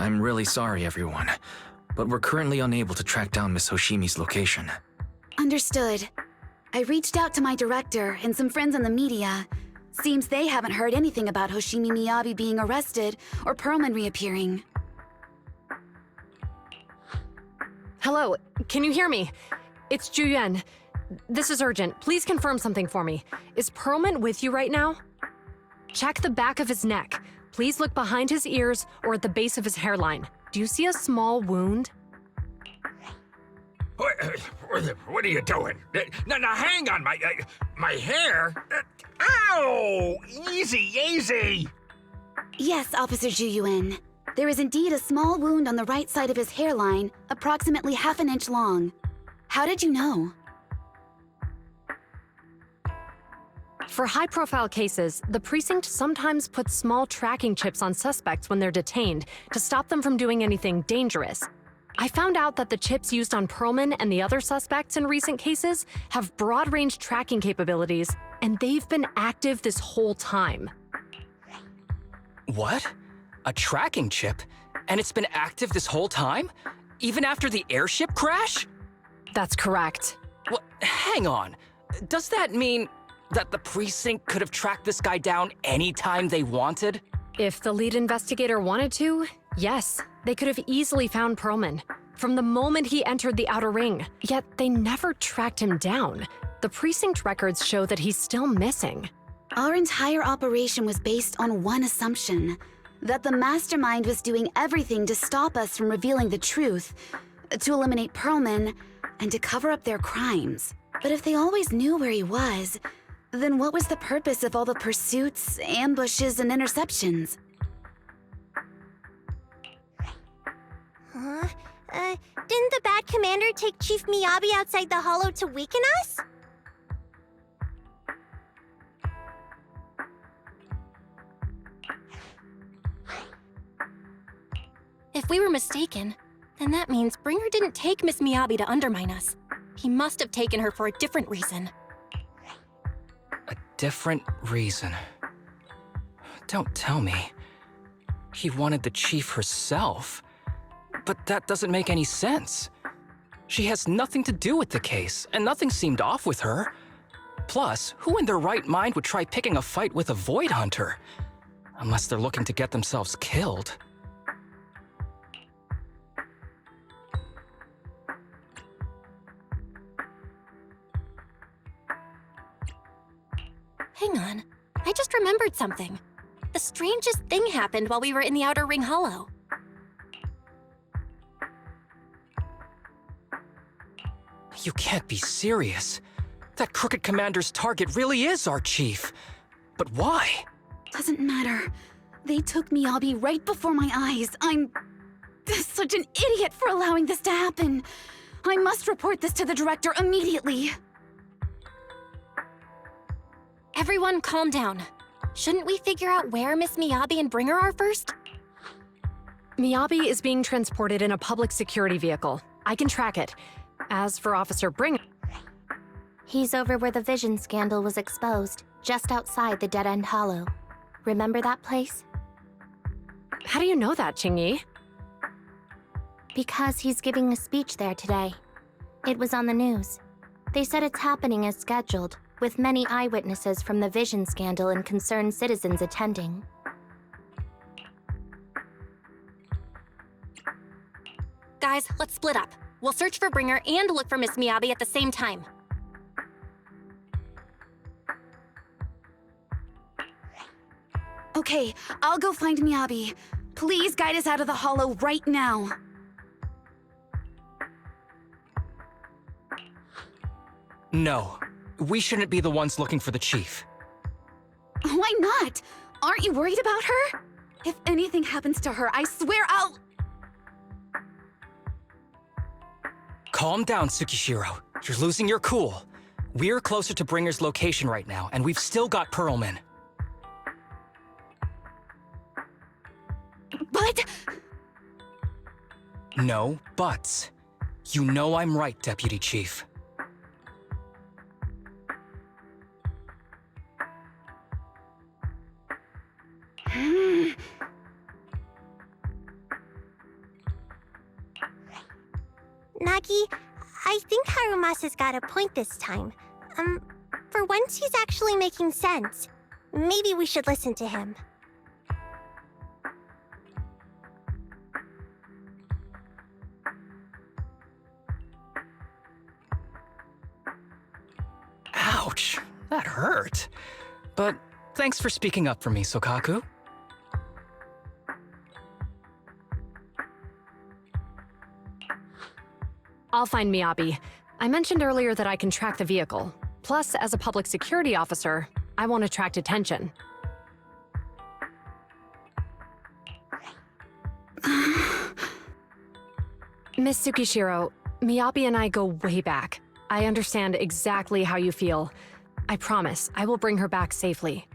I'm really sorry, everyone, but we're currently unable to track down Miss Hoshimi's location. Understood. I reached out to my director and some friends in the media. Seems they haven't heard anything about Hoshimi Miyabi being arrested or Perlman reappearing. Hello, can you hear me? It's Juyuan. This is urgent. Please confirm something for me. Is Perlman with you right now? Check the back of his neck. Please look behind his ears or at the base of his hairline. Do you see a small wound? What are you doing? Now hang on, my hair? Ow! Easy, easy! Yes, Officer Juyuan. There is indeed a small wound on the right side of his hairline, approximately half an inch long. How did you know? For high-profile cases, the precinct sometimes puts small tracking chips on suspects when they're detained to stop them from doing anything dangerous. I found out that the chips used on Perlman and the other suspects in recent cases have broad-range tracking capabilities, and they've been active this whole time. What? A tracking chip? And it's been active this whole time? Even after the airship crash? That's correct. What? Hang on. Does that mean that the precinct could have tracked this guy down anytime they wanted? If the lead investigator wanted to, yes, they could have easily found Perlman from the moment he entered the outer ring, yet they never tracked him down. The precinct records show that he's still missing. Our entire operation was based on one assumption, that the mastermind was doing everything to stop us from revealing the truth, to eliminate Perlman, and to cover up their crimes. But if they always knew where he was, then what was the purpose of all the pursuits, ambushes, and interceptions? Huh? Didn't the bad commander take Chief Miyabi outside the hollow to weaken us? If we were mistaken, then that means Bringer didn't take Miss Miyabi to undermine us. He must have taken her for a different reason. A different reason. Don't tell me. He wanted the chief herself. But that doesn't make any sense. She has nothing to do with the case, and nothing seemed off with her. Plus, who in their right mind would try picking a fight with a Void Hunter? Unless they're looking to get themselves killed. Hang on, I just remembered something. The strangest thing happened while we were in the Outer Ring Hollow. You can't be serious. That crooked commander's target really is our chief. But why? Doesn't matter. They took Miyabi right before my eyes. I'm such an idiot for allowing this to happen. I must report this to the director immediately. Everyone calm down. Shouldn't we figure out where Miss Miyabi and Bringer are first? Miyabi is being transported in a public security vehicle. I can track it. As for Officer Bringer... He's over where the vision scandal was exposed, just outside the Dead End Hollow. Remember that place? How do you know that, Qingyi? Because he's giving a speech there today. It was on the news. They said it's happening as scheduled, with many eyewitnesses from the vision scandal and concerned citizens attending. Guys, let's split up. We'll search for Bringer and look for Miss Miyabi at the same time. Okay, I'll go find Miyabi. Please guide us out of the hollow right now. No. We shouldn't be the ones looking for the chief. Why not? Aren't you worried about her? If anything happens to her, I swear I'll... Calm down, Tsukishiro. You're losing your cool. We're closer to Bringer's location right now, and we've still got Perlman. But... No buts. You know I'm right, Deputy Chief. Nagi, I think Harumasa's got a point this time. For once he's actually making sense. Maybe we should listen to him. Ouch, that hurt. But thanks for speaking up for me, Sokaku. I'll find Miyabi. I mentioned earlier that I can track the vehicle. Plus, as a public security officer, I won't attract attention. Miss Tsukishiro, Miyabi and I go way back. I understand exactly how you feel. I promise, I will bring her back safely.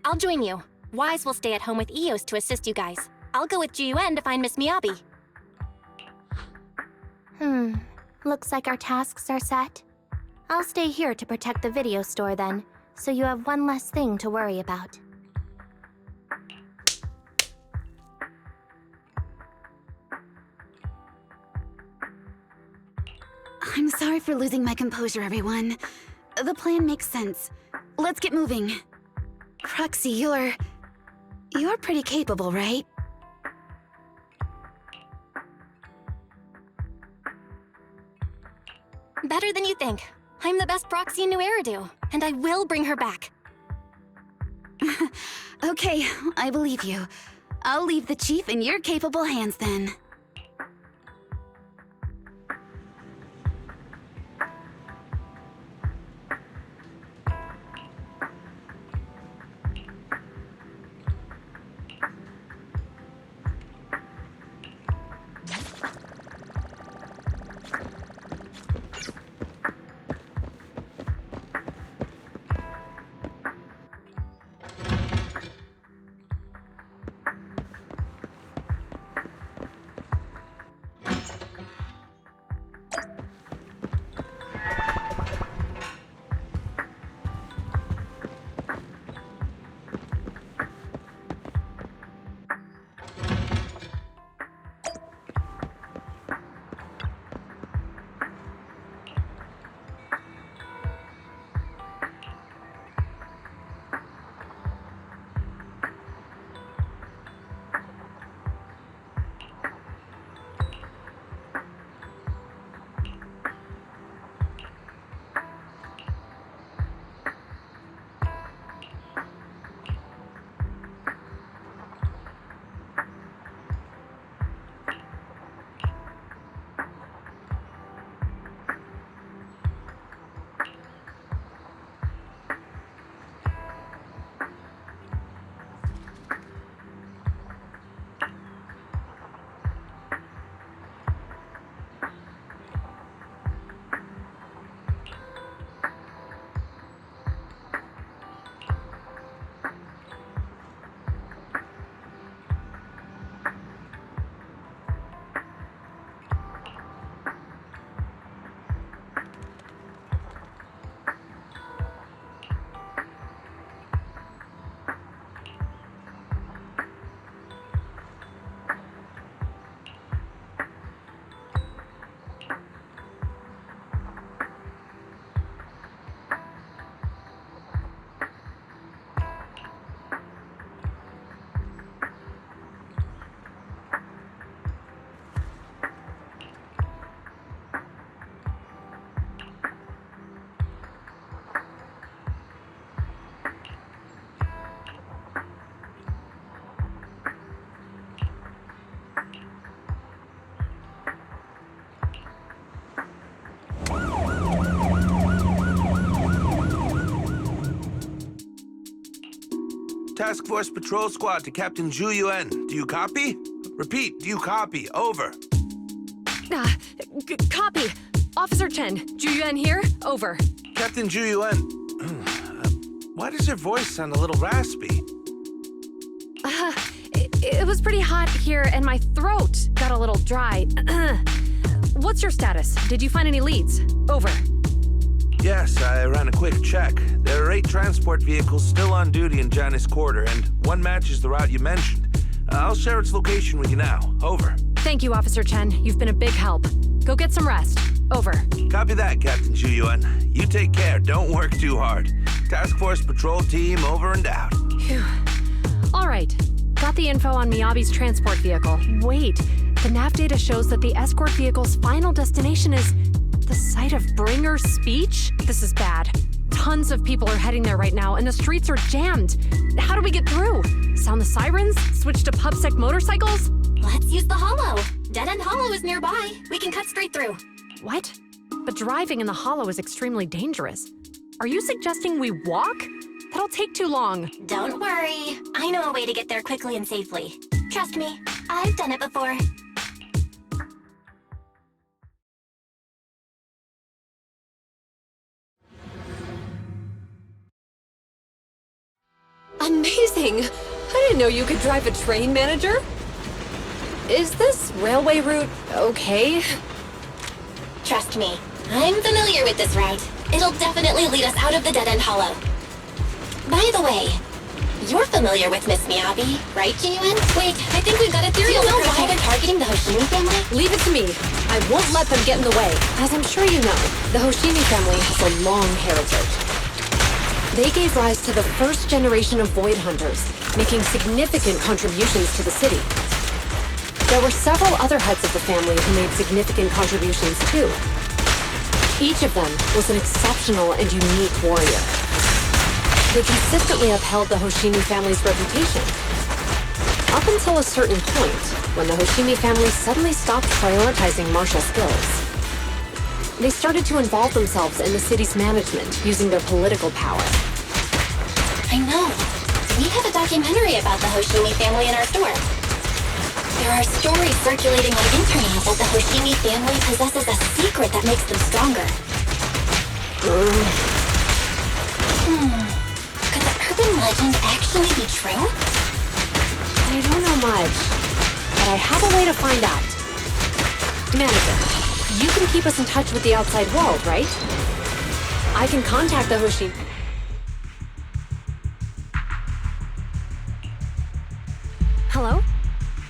I'll join you. Wise will stay at home with Eos to assist you guys. I'll go with Jiyuen to find Miss Miyabi. Looks like our tasks are set. I'll stay here to protect the video store then, so you have one less thing to worry about. I'm sorry for losing my composure, everyone. The plan makes sense. Let's get moving. Cruxy, you're pretty capable, right? Better than you think. I'm the best proxy in New Eridu, and I will bring her back. Okay, I believe you. I'll leave the chief in your capable hands then. Task Force Patrol Squad to Captain Zhu Yuan. Do you copy? Repeat, do you copy? Over. Copy. Officer Chen, Jiyuen here, over. Captain Zhu Yuan. Why does your voice sound a little raspy? It was pretty hot here and my throat got a little dry. What's your status? Did you find any leads? Over. Yes, I ran a quick check. There are 8 transport vehicles still on duty in Janus Quarter, and one matches the route you mentioned. I'll share its location with you now. Over. Thank you, Officer Chen. You've been a big help. Go get some rest. Over. Copy that, Captain Zhu. You take care. Don't work too hard. Task Force Patrol Team over and out. Phew. All right. Got the info on Miyabi's transport vehicle. Wait. The nav data shows that the escort vehicle's final destination is the site of Bringer's speech? This is bad. Tons of people are heading there right now, and the streets are jammed. How do we get through? Sound the sirens? Switch to PubSec motorcycles? Let's use the Hollow. Dead End Hollow is nearby. We can cut straight through. What? But driving in the Hollow is extremely dangerous. Are you suggesting we walk? That'll take too long. Don't worry. I know a way to get there quickly and safely. Trust me, I've done it before. Amazing! I didn't know you could drive a train, Manager. Is this railway route okay? Trust me, I'm familiar with this route. It'll definitely lead us out of the Dead End Hollow. By the way, you're familiar with Miss Miyabi, right, Jiyuan? Wait, I think we've got a theory. Do you know why they're targeting the Hoshimi family? Leave it to me. I won't let them get in the way. As I'm sure you know, the Hoshimi family has a long heritage. They gave rise to the first generation of Void Hunters, making significant contributions to the city. There were several other heads of the family who made significant contributions too. Each of them was an exceptional and unique warrior. They consistently upheld the Hoshimi family's reputation. Up until a certain point, when the Hoshimi family suddenly stopped prioritizing martial skills. They started to involve themselves in the city's management using their political power. I know. We have a documentary about the Hoshimi family in our store. There are stories circulating on internet that the Hoshimi family possesses a secret that makes them stronger. Could the urban legend actually be true? I don't know much, but I have a way to find out. Manager, you can keep us in touch with the outside world, right? I can contact the Hoshimi. Hello?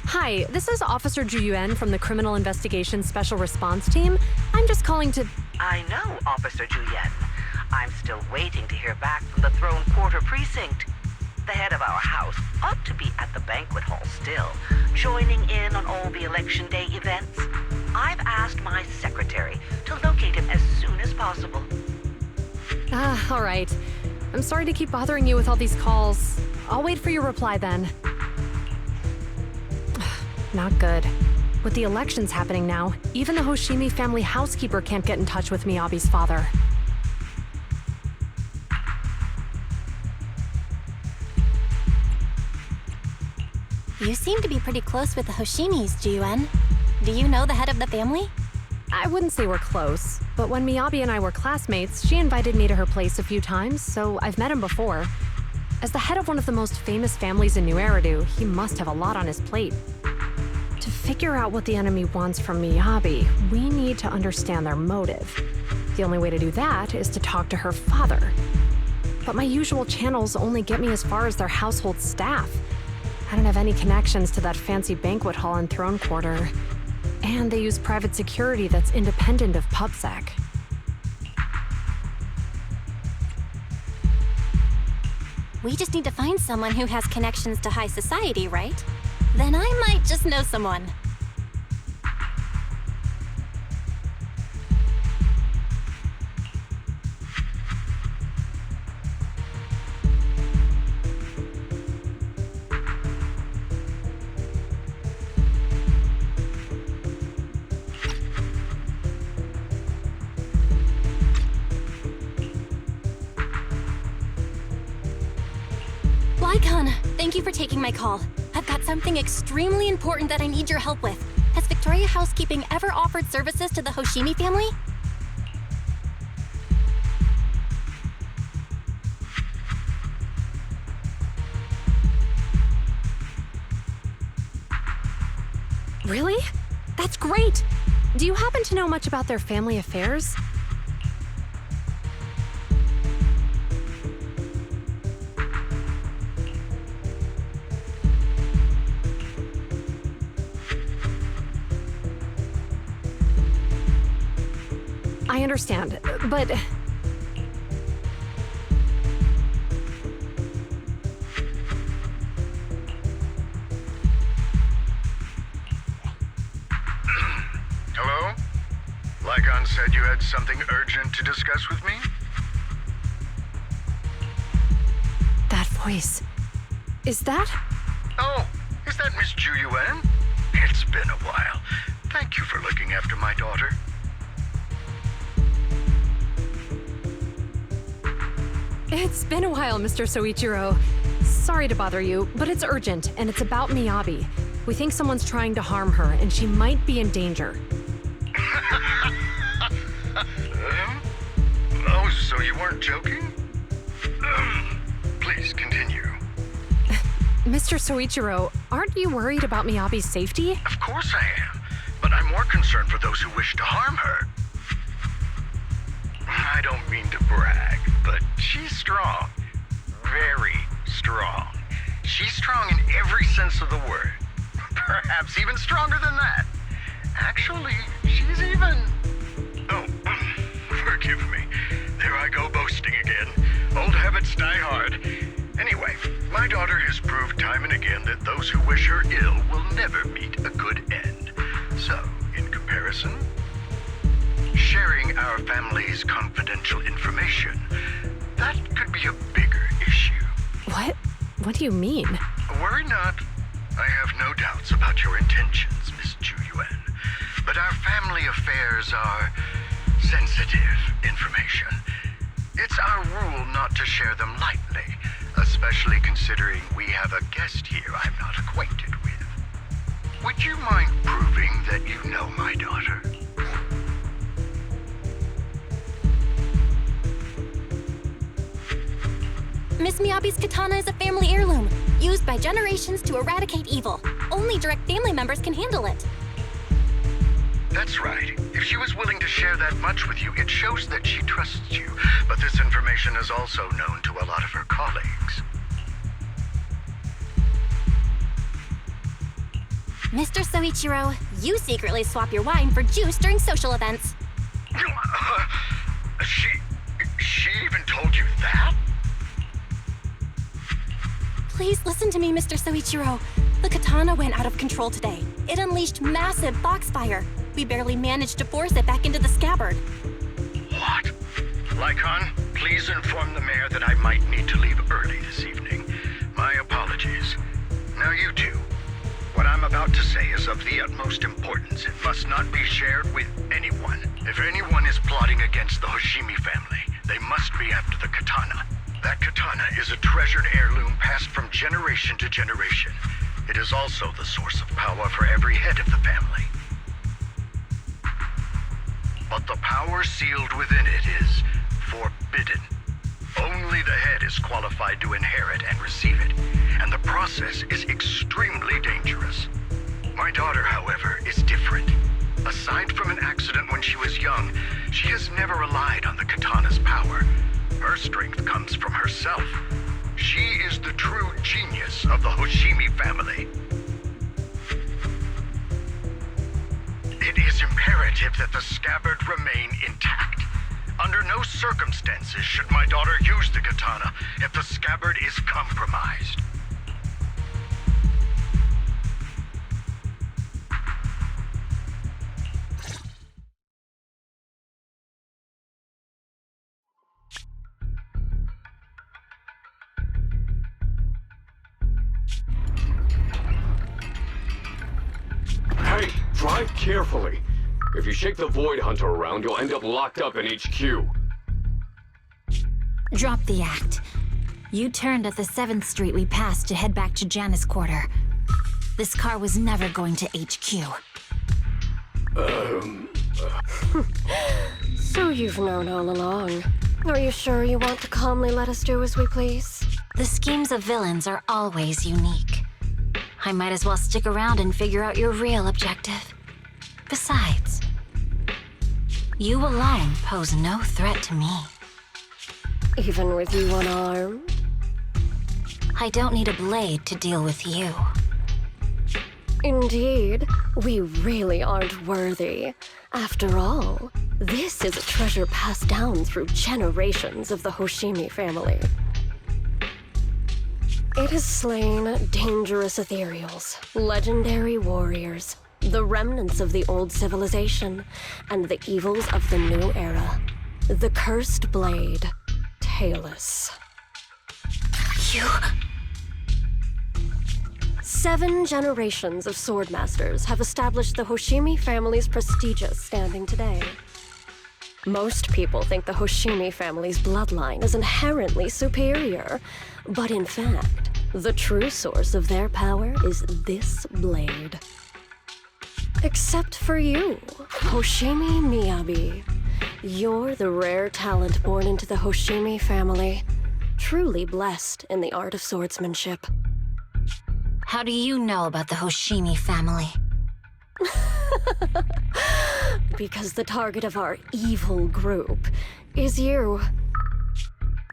Hi, this is Officer Juyuan from the Criminal Investigation Special Response Team. I'm just calling to... I know, Officer Juliet. I'm still waiting to hear back from the Throne Quarter Precinct. The head of our house ought to be at the banquet hall still, joining in on all the Election Day events. I've asked my secretary to locate him as soon as possible. All right. I'm sorry to keep bothering you with all these calls. I'll wait for your reply then. Not good. With the elections happening now, even the Hoshimi family housekeeper can't get in touch with Miyabi's father. You seem to be pretty close with the Hoshimis, Jiyuan. Do you know the head of the family? I wouldn't say we're close, but when Miyabi and I were classmates, she invited me to her place a few times, so I've met him before. As the head of one of the most famous families in New Eridu, he must have a lot on his plate. To figure out what the enemy wants from Miyabi, we need to understand their motive. The only way to do that is to talk to her father. But my usual channels only get me as far as their household staff. I don't have any connections to that fancy banquet hall in Throne Quarter. And they use private security that's independent of PubSec. We just need to find someone who has connections to high society, right? Then I might just know someone. Lycon, thank you for taking my call. I've got something extremely important that I need your help with. Has Victoria Housekeeping ever offered services to the Hoshimi family? Really? That's great! Do you happen to know much about their family affairs? understand, but... Hello? Lycon said you had something urgent to discuss with me? That voice... Is that... Oh, is that Miss Ju Yuan? It's been a while. Thank you for looking after my daughter. It's been a while, Mr. Soichiro. Sorry to bother you, but it's urgent, and it's about Miyabi. We think someone's trying to harm her, and she might be in danger. Oh, so you weren't joking? Please continue. Mr. Soichiro, aren't you worried about Miyabi's safety? Of course I am, but I'm more concerned for those who wish to harm her. I don't mean to brag, but she's strong. Very strong. She's strong in every sense of the word. Perhaps even stronger than that. Actually, she's even... Oh, forgive me. There I go boasting again. Old habits die hard. Anyway, my daughter has proved time and again that those who wish her ill will never meet a good end. So, in comparison, sharing our family's confidential information, that could be a bigger issue. What? What do you mean? Worry not. I have no doubts about your intentions, Miss Ju Yuan. But our family affairs are sensitive information. It's our rule not to share them lightly, especially considering we have a guest here I'm not acquainted with. Would you mind proving that you know my daughter? Miss Miyabi's katana is a family heirloom, used by generations to eradicate evil. Only direct family members can handle it. That's right. If she was willing to share that much with you, it shows that she trusts you. But this information is also known to a lot of her colleagues. Mr. Soichiro, you secretly swap your wine for juice during social events. She even told you that? Please listen to me, Mr. Soichiro. The katana went out of control today. It unleashed massive foxfire. We barely managed to force it back into the scabbard. What? Lycon, please inform the mayor that I might need to leave early this evening. My apologies. Now you two. What I'm about to say is of the utmost importance. It must not be shared with anyone. If anyone is plotting against the Hoshimi family, they must be after the katana. That katana is a treasured heirloom passed from generation to generation. It is also the source of power for every head of the family. But the power sealed within it is forbidden. Only the head is qualified to inherit and receive it, and the process is extremely dangerous. My daughter, however, is different. Aside from an accident when she was young, she has never relied on the katana's power. Her strength comes from herself. She is the true genius of the Hoshimi family. It is imperative that the scabbard remain intact. Under no circumstances should my daughter use the katana if the scabbard is compromised. Hey, drive carefully. If you shake the Void Hunter around, you'll end up locked up in HQ. Drop the act. You turned at the 7th Street we passed to head back to Janice Quarter. This car was never going to HQ. So you've known all along. Are you sure you want to calmly let us do as we please? The schemes of villains are always unique. I might as well stick around and figure out your real objective. Besides, you alone pose no threat to me. Even with you unarmed? I don't need a blade to deal with you. Indeed, we really aren't worthy. After all, This is a treasure passed down through generations of the Hoshimi family. It has slain dangerous ethereals, legendary warriors, the remnants of the old civilization, and the evils of the new era. The cursed blade, Tailless. You... 7 generations of swordmasters have established the Hoshimi family's prestigious standing today. Most people think the Hoshimi family's bloodline is inherently superior, but in fact, the true source of their power is this blade. Except for you, Hoshimi Miyabi. You're the rare talent born into the Hoshimi family, truly blessed in the art of swordsmanship. How do you know about the Hoshimi family? Because the target of our evil group is you.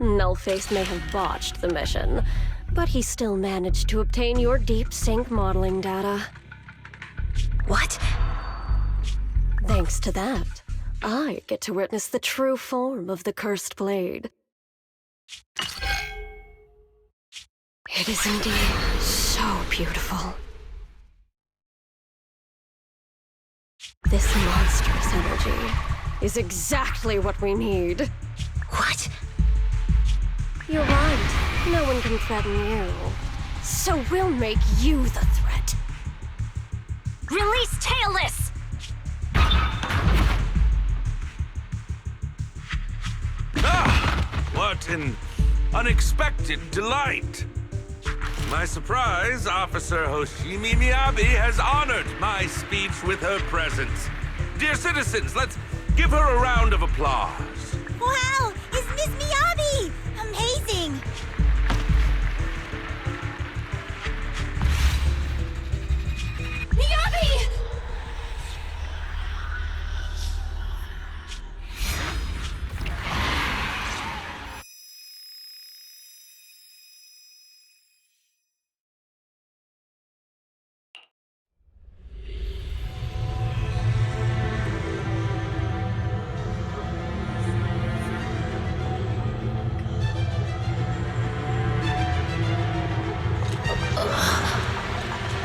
Nullface may have botched the mission, but he still managed to obtain your deep sync modeling data. What? Thanks to that, I get to witness the true form of the cursed blade. It is indeed so beautiful. This monstrous energy is exactly what we need. What? You're right. No one can threaten you. So we'll make you the threat. Release Tailless! Ah! What an unexpected delight! To my surprise, Officer Hoshimi Miyabi has honored my speech with her presence. Dear citizens, let's give her a round of applause. Wow! It's Miss Miyabi! Amazing! Miyabi!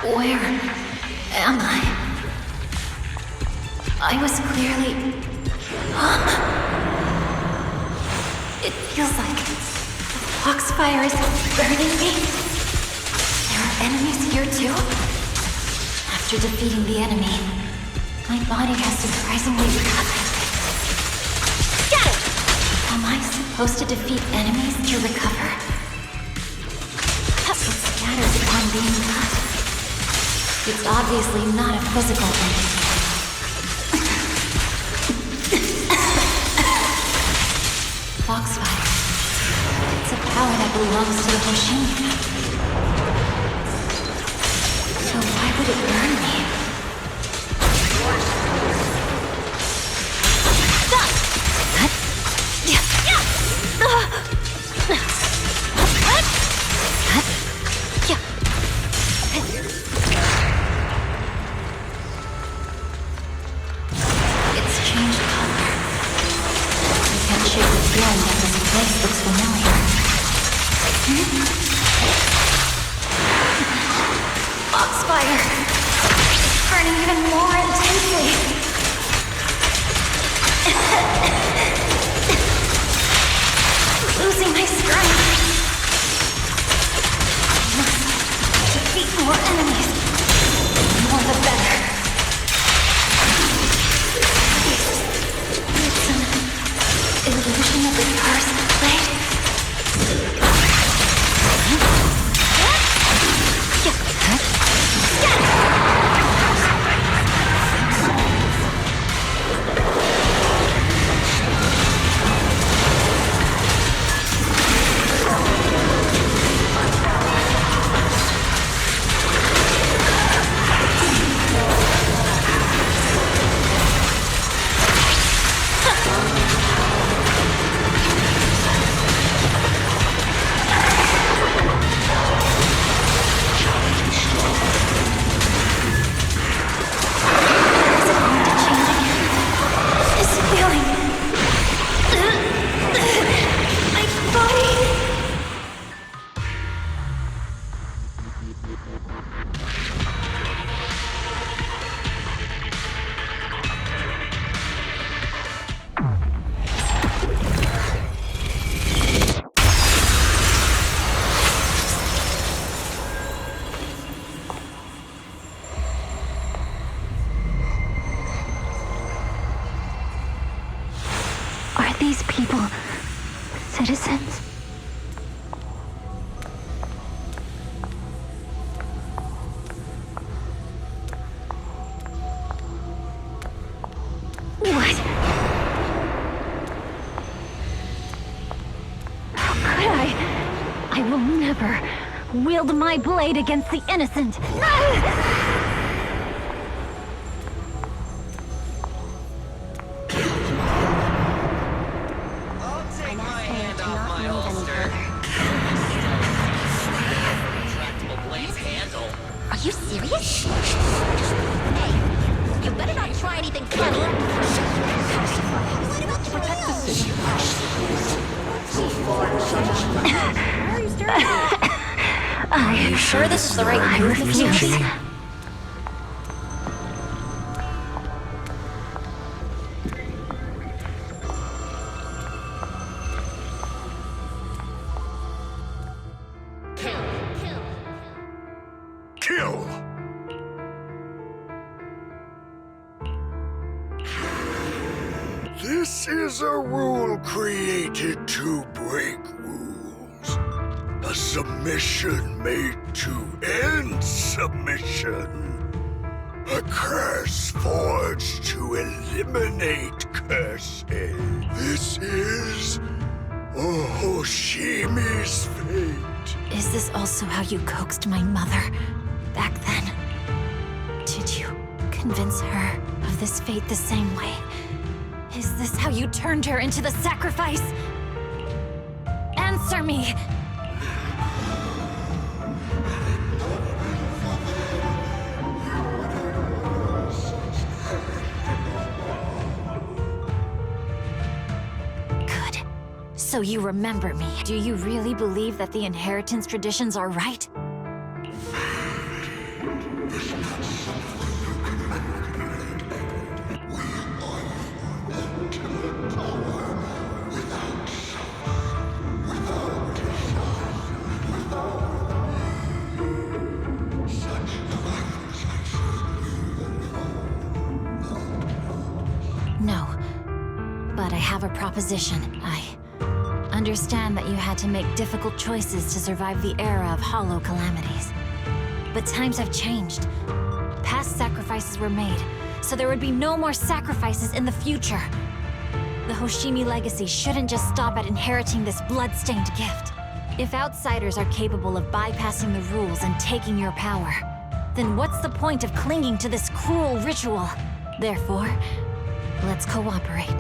Where am I? I was clearly... It feels like the foxfire is burning me. There are enemies here too? After defeating the enemy, my body has surprisingly recovered. Get it! Am I supposed to defeat enemies to recover? It scatters upon being cut. It's obviously not a physical thing. Foxfire. It's a power that belongs to the Hoshimi. So why would it burn me? Foxfire! It's burning even more intensely! Losing my strength! I must defeat more enemies. The more the better. It's an illusion of the cursed blade. Are these people citizens? What? How could I? I will never wield my blade against the innocent. Are you serious? Hey, you better not try anything clever. What about protect the city? Why are you staring at me? Are you sure this is the right move, Miss Yoshi? Kill! This is a rule created to break rules. A submission made to end submission. A curse forged to eliminate curses. This is Hoshimi's fate. Is this also how you coaxed my mother back then? Did you convince her of this fate the same way? Is this how you turned her into the sacrifice? Answer me! Good. So you remember me. Do you really believe that the inheritance traditions are right? No, but I have a proposition. I understand that you had to make difficult choices to survive the era of hollow calamities. But times have changed. Past sacrifices were made, so there would be no more sacrifices in the future. The Hoshimi legacy shouldn't just stop at inheriting this blood-stained gift. If outsiders are capable of bypassing the rules and taking your power, then what's the point of clinging to this cruel ritual? Therefore, let's cooperate.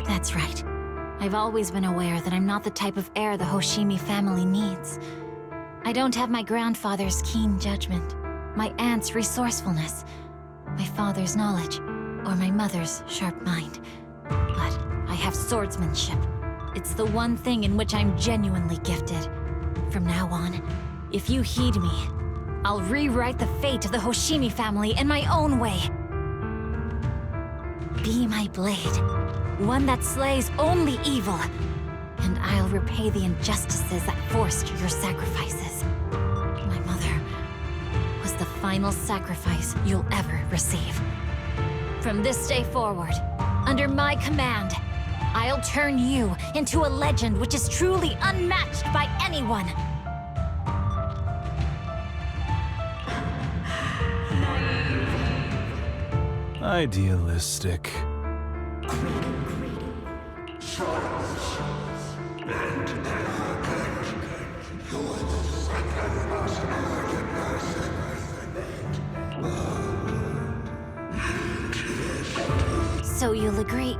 That's right. I've always been aware that I'm not the type of heir the Hoshimi family needs. I don't have my grandfather's keen judgment, my aunt's resourcefulness, my father's knowledge, or my mother's sharp mind. But I have swordsmanship. It's the one thing in which I'm genuinely gifted. From now on, if you heed me, I'll rewrite the fate of the Hoshimi family in my own way. Be my blade, one that slays only evil, and I'll repay the injustices that forced your sacrifices. My mother was the final sacrifice you'll ever receive. From this day forward, under my command, I'll turn you into a legend which is truly unmatched by anyone. Idealistic. So you'll agree?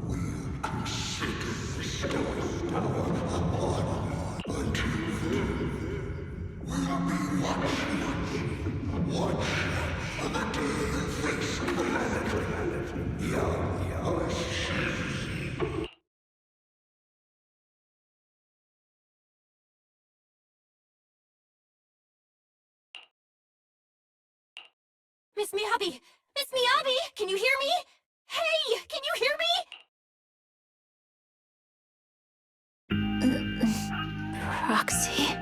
Will consider bestowing Miss Miyabi! Miss Miyabi! Can you hear me? Hey! Can you hear me? Roxy?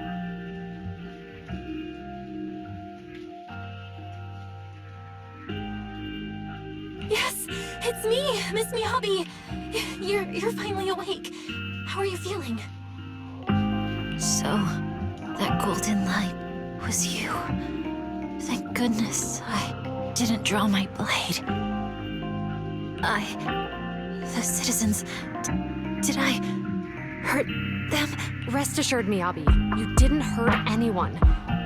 Yes, it's me, Miss Miyabi. You're finally awake. How are you feeling? So, that golden light was you. Thank goodness I didn't draw my blade. The citizens, did I hurt them? Rest assured, Miyabi, you didn't hurt anyone.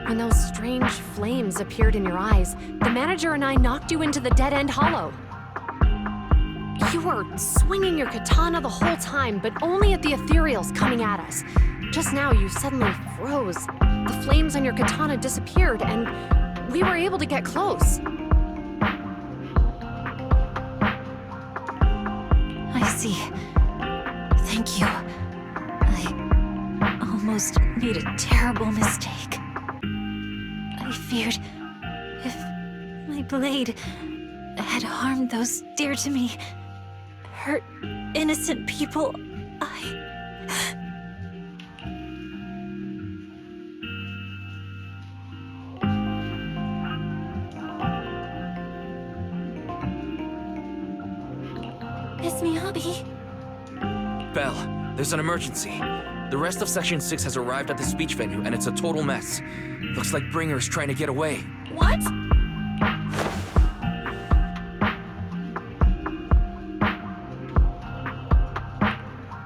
When those strange flames appeared in your eyes, the manager and I knocked you into the dead-end hollow. You were swinging your katana the whole time, but only at the ethereals coming at us. Just now, you suddenly froze. The flames on your katana disappeared, and we were able to get close. I see. Thank you. I almost made a terrible mistake. I feared if my blade had harmed those dear to me, hurt innocent people, Miss Miyabi? Belle, there's an emergency. The rest of Section 6 has arrived at the speech venue, and it's a total mess. Looks like Bringer's trying to get away. What?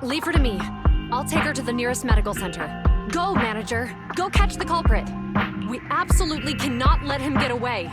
Leave her to me. I'll take her to the nearest medical center. Go, manager. Go catch the culprit. We absolutely cannot let him get away.